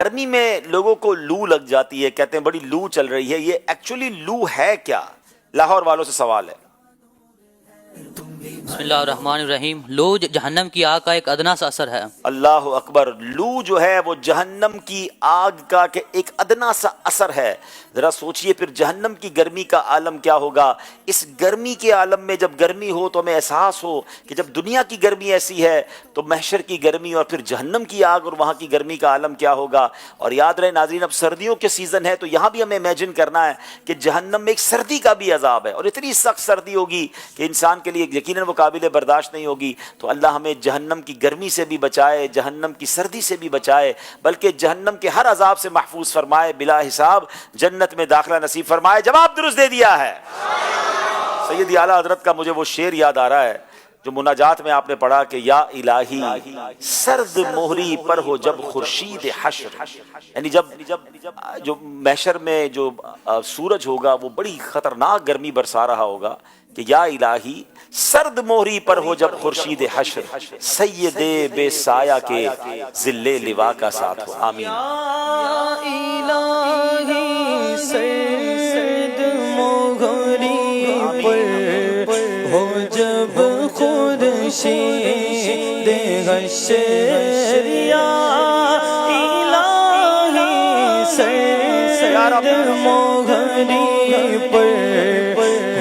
گرمی میں لوگوں کو لو لگ جاتی ہے، کہتے ہیں بڑی لو چل رہی ہے، یہ ایکچولی لو ہے کیا؟ لاہور والوں سے سوال ہے۔ بسم اللہ الرحمن الرحیم۔ لو جہنم کی آگ کا ایک ادنا سا اثر ہے۔ اللہ اکبر۔ لو جو ہے وہ جہنم کی آگ کا کہ ایک ادنا سا اثر ہے۔ ذرا سوچئے پھر جہنم کی گرمی کا عالم کیا ہوگا۔ اس گرمی کے عالم میں جب گرمی ہو تو ہمیں احساس ہو کہ جب دنیا کی گرمی ایسی ہے تو محشر کی گرمی اور پھر جہنم کی آگ اور وہاں کی گرمی کا عالم کیا ہوگا۔ اور یاد رہے ناظرین، اب سردیوں کے سیزن ہے تو یہاں بھی ہمیں امیجن کرنا ہے کہ جہنم میں ایک سردی کا بھی عذاب ہے، اور اتنی سخت سردی ہوگی کہ انسان کے لیے یقیناً وہ قابل برداشت نہیں ہوگی۔ تو اللہ ہمیں جہنم کی گرمی سے بھی بچائے، جہنم کی سردی سے بھی بچائے، بلکہ جہنم کے ہر عذاب سے محفوظ فرمائے، بلا حساب جنت میں داخلہ نصیب فرمائے۔ جواب درست دے دیا ہے۔ سیدی اعلیٰ حضرت کا مجھے وہ شعر یاد آ رہا ہے جو مناجات میں آپ نے پڑھا کہ یا الہی سرد مہری پر ہو جب خورشید حشر، یعنی جب جو محشر میں جو سورج ہوگا وہ بڑی خطرناک گرمی برسا رہا ہوگا کہ یا الہی سرد مہری پر ہو جب خورشید حشر، سید بے سایہ کے ذل لوا کا ساتھ ہو۔ آمین۔ یا الہی سرد مہری پر ہو جب خورشید حشر، یا الہی سرد مہری پر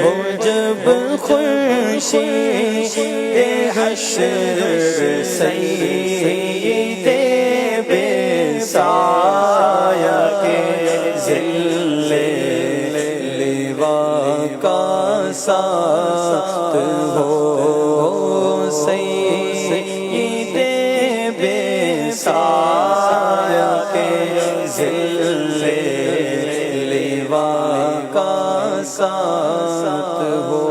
ہو جب خورشید حشر، سید بے سایہ کے ذل لوا کا ساتھ ہو، سید بے سایہ کے ذل لوا کا ساتھ ہو۔